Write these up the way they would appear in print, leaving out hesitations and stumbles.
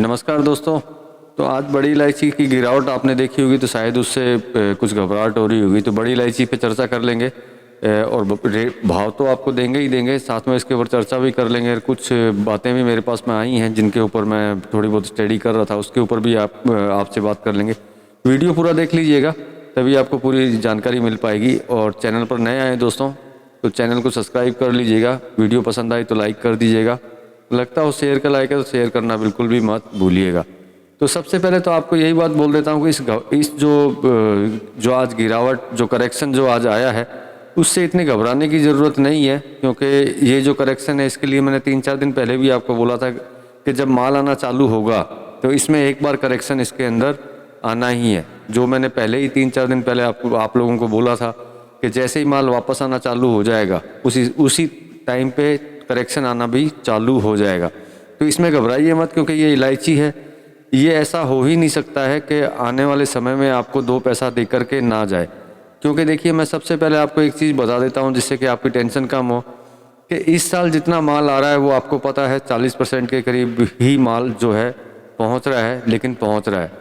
नमस्कार दोस्तों। तो आज बड़ी इलायची की गिरावट आपने देखी होगी तो शायद उससे कुछ घबराहट हो रही होगी, तो बड़ी इलायची पे चर्चा कर लेंगे। और भाव तो आपको देंगे ही देंगे, साथ में इसके ऊपर चर्चा भी कर लेंगे। कुछ बातें भी मेरे पास में आई हैं जिनके ऊपर मैं थोड़ी बहुत स्टडी कर रहा था, उसके ऊपर भी आपसे बात कर लेंगे। वीडियो पूरा देख लीजिएगा, तभी आपको पूरी जानकारी मिल पाएगी। और चैनल पर नए आए दोस्तों तो चैनल को सब्सक्राइब कर लीजिएगा। वीडियो पसंद आई तो लाइक कर दीजिएगा, लगता हो शेयर का लाइक है तो शेयर करना बिल्कुल भी मत भूलिएगा। तो सबसे पहले तो आपको यही बात बोल देता हूँ कि इस जो आज गिरावट, जो करेक्शन जो आज आया है, उससे इतनी घबराने की ज़रूरत नहीं है। क्योंकि ये जो करेक्शन है इसके लिए मैंने 3-4 दिन पहले भी आपको बोला था कि जब माल आना चालू होगा तो इसमें एक बार करेक्शन इसके अंदर आना ही है। जो मैंने पहले ही 3-4 दिन पहले आप लोगों को बोला था कि जैसे ही माल वापस आना चालू हो जाएगा उसी टाइम पे करेक्शन आना भी चालू हो जाएगा। तो इसमें घबराइए मत, क्योंकि ये इलायची है। ये ऐसा हो ही नहीं सकता है कि आने वाले समय में आपको 2 पैसा दे करके ना जाए। क्योंकि देखिए, मैं सबसे पहले आपको एक चीज़ बता देता हूँ जिससे कि आपकी टेंशन कम हो, कि इस साल जितना माल आ रहा है वो आपको पता है 40% के करीब ही माल जो है पहुँच रहा है, लेकिन पहुँच रहा है।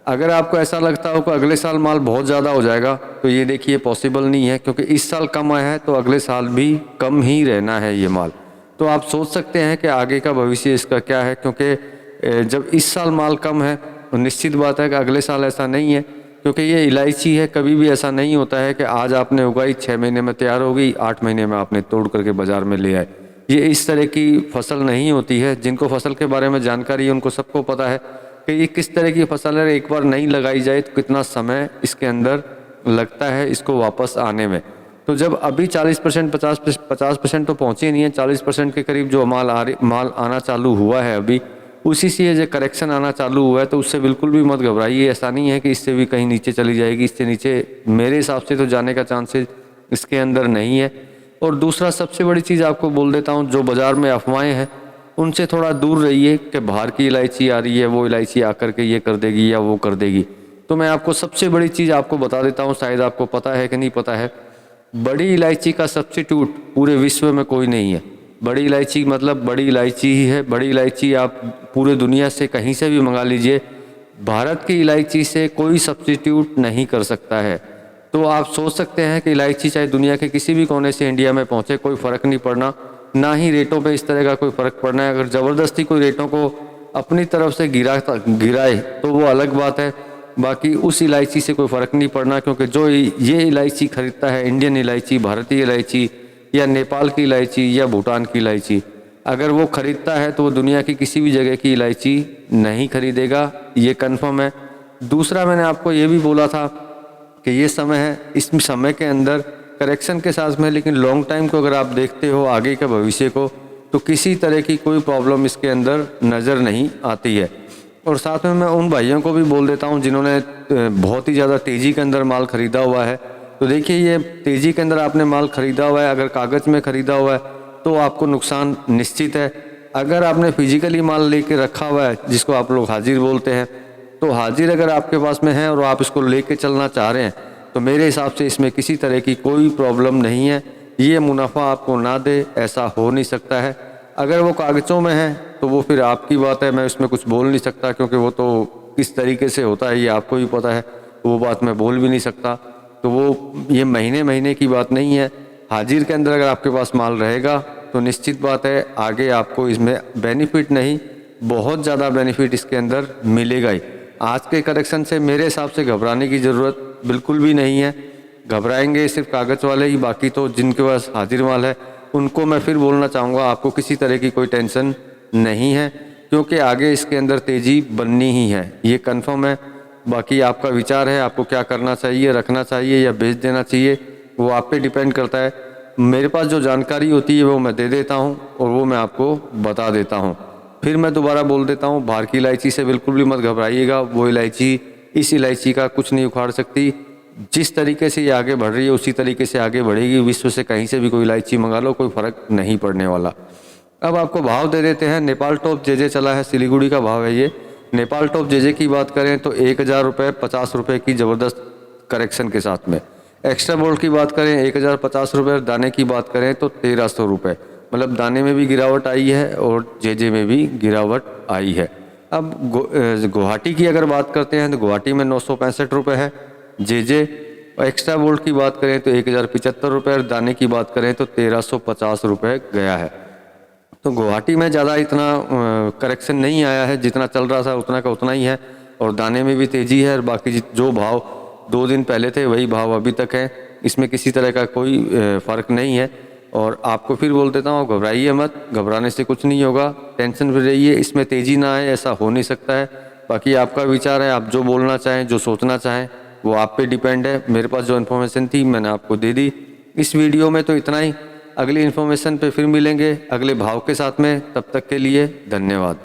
अगर आपको ऐसा लगता हो कि अगले साल माल बहुत ज़्यादा हो जाएगा तो ये देखिए पॉसिबल नहीं है, क्योंकि इस साल कम आया है तो अगले साल भी कम ही रहना है ये माल। तो आप सोच सकते हैं कि आगे का भविष्य इसका क्या है, क्योंकि जब इस साल माल कम है तो निश्चित बात है कि अगले साल ऐसा नहीं है। क्योंकि ये इलायची है, कभी भी ऐसा नहीं होता है कि आज आपने उगाई 6 महीने में तैयार हो गई, 8 महीने में आपने तोड़ करके बाज़ार में ले आए। ये इस तरह की फसल नहीं होती है। जिनको फसल के बारे में जानकारी है उनको सबको पता है कि ये किस तरह की फसल है। एक बार नहीं लगाई जाए तो कितना समय इसके अंदर लगता है इसको वापस आने में। तो जब अभी 40% 50% तो पहुँचे नहीं है, 40% के करीब जो माल आना चालू हुआ है अभी, उसी से ये जो करेक्शन आना चालू हुआ है, तो उससे बिल्कुल भी मत घबराइए। ऐसा नहीं है कि इससे भी कहीं नीचे चली जाएगी। इससे नीचे मेरे हिसाब से तो जाने का चांसेस इसके अंदर नहीं है। और दूसरा सबसे बड़ी चीज़ आपको बोल देता हूँ, जो बाज़ार में अफवाहें हैं उनसे थोड़ा दूर रहिए कि बाहर की इलायची आ रही है, वो इलायची आकर के ये कर देगी या वो कर देगी। तो मैं आपको सबसे बड़ी चीज़ आपको बता देता हूँ, शायद आपको पता है कि नहीं पता है, बड़ी इलायची का सब्स्टिट्यूट पूरे विश्व में कोई नहीं है। बड़ी इलायची मतलब बड़ी इलायची ही है। बड़ी इलायची आप पूरे दुनिया से कहीं से भी मंगा लीजिए, भारत की इलायची से कोई सब्स्टिट्यूट नहीं कर सकता है। तो आप सोच सकते हैं कि इलायची चाहे दुनिया के किसी भी कोने से इंडिया में पहुंचे, कोई फ़र्क नहीं पड़ना, ना ही रेटों पे इस तरह का कोई फ़र्क पड़ना है। अगर ज़बरदस्ती कोई रेटों को अपनी तरफ से गिराए तो वो अलग बात है, बाकी उस इलायची से कोई फ़र्क नहीं पड़ना। क्योंकि जो ये इलायची खरीदता है, इंडियन इलायची, भारतीय इलायची या नेपाल की इलायची या भूटान की इलायची, अगर वो ख़रीदता है तो वो दुनिया की किसी भी जगह की इलायची नहीं खरीदेगा, ये कन्फर्म है। दूसरा, मैंने आपको ये भी बोला था कि ये समय है, इस समय के अंदर करेक्शन के साथ में, लेकिन लॉन्ग टाइम को अगर आप देखते हो, आगे के भविष्य को, तो किसी तरह की कोई प्रॉब्लम इसके अंदर नज़र नहीं आती है। और साथ में मैं उन भाइयों को भी बोल देता हूं जिन्होंने बहुत ही ज़्यादा तेज़ी के अंदर माल ख़रीदा हुआ है। तो देखिए, ये तेज़ी के अंदर आपने माल ख़रीदा हुआ है, अगर कागज़ में ख़रीदा हुआ है तो आपको नुकसान निश्चित है। अगर आपने फिजिकली माल लेके रखा हुआ है, जिसको आप लोग हाजिर बोलते हैं, तो हाजिर अगर आपके पास में है और आप इसको लेके चलना चाह रहे हैं, तो मेरे हिसाब से इसमें किसी तरह की कोई प्रॉब्लम नहीं है। ये मुनाफा आपको ना दे, ऐसा हो नहीं सकता है। अगर वो कागज़ों में है तो वो फिर आपकी बात है, मैं उसमें कुछ बोल नहीं सकता, क्योंकि वो तो किस तरीके से होता है ये आपको ही पता है, वो बात मैं बोल भी नहीं सकता। तो वो ये महीने महीने की बात नहीं है। हाजिर के अंदर अगर आपके पास माल रहेगा तो निश्चित बात है आगे आपको इसमें बेनिफिट नहीं, बहुत ज़्यादा बेनिफिट इसके अंदर मिलेगा ही। आज के करेक्शन से मेरे हिसाब से घबराने की ज़रूरत बिल्कुल भी नहीं है। घबराएंगे सिर्फ कागज़ वाले ही, बाकी तो जिनके पास हाजिर माल है उनको मैं फिर बोलना चाहूँगा, आपको किसी तरह की कोई टेंशन नहीं है, क्योंकि आगे इसके अंदर तेज़ी बननी ही है, ये कंफर्म है। बाकी आपका विचार है, आपको क्या करना चाहिए, रखना चाहिए या बेच देना चाहिए, वो आप पे डिपेंड करता है। मेरे पास जो जानकारी होती है वो मैं दे देता हूँ और वो मैं आपको बता देता हूँ। फिर मैं दोबारा बोल देता हूँ, बाहर की इलायची से बिल्कुल भी मत घबराइएगा। वो इलायची इस इलायची का कुछ नहीं उखाड़ सकती। जिस तरीके से ये आगे बढ़ रही है उसी तरीके से आगे बढ़ेगी। विश्व से कहीं से भी कोई इलायची मंगा लो, कोई फ़र्क नहीं पड़ने वाला। अब आपको भाव दे देते हैं। नेपाल टॉप जे चला है, सिलीगुड़ी का भाव है ये। नेपाल टॉप जे की बात करें तो 1000 रुपये 50 रुपये की ज़बरदस्त करेक्शन के साथ में। एक्स्ट्रा बोल्ट की बात करें 1050 रुपये, दाने की बात करें तो 1300 रुपये। मतलब दाने में भी गिरावट आई है और जे में भी गिरावट आई है। अब गुवाहाटी की अगर बात करते हैं तो गुवाहाटी में 965 रुपये है जे एक्स्ट्रा बोल्ट की बात करें तो 1075 रुपये और दाने की बात करें तो 1350 रुपये गया है। तो गुवाहाटी में ज़्यादा इतना करेक्शन नहीं आया है, जितना चल रहा था उतना का उतना ही है और दाने में भी तेज़ी है और बाकी जो भाव 2 दिन पहले थे वही भाव अभी तक है, इसमें किसी तरह का कोई फ़र्क नहीं है। और आपको फिर बोल देता हूँ घबराइए मत, घबराने से कुछ नहीं होगा, टेंशन फ्री रहिए, इसमें तेज़ी ना आए ऐसा हो नहीं सकता है। बाकी आपका विचार है, आप जो बोलना चाहें जो सोचना चाहें वो आप पे डिपेंड है। मेरे पास जो इन्फॉर्मेशन थी मैंने आपको दे दी। इस वीडियो में तो इतना ही, अगली इन्फॉर्मेशन पे फिर मिलेंगे अगले भाव के साथ में, तब तक के लिए धन्यवाद।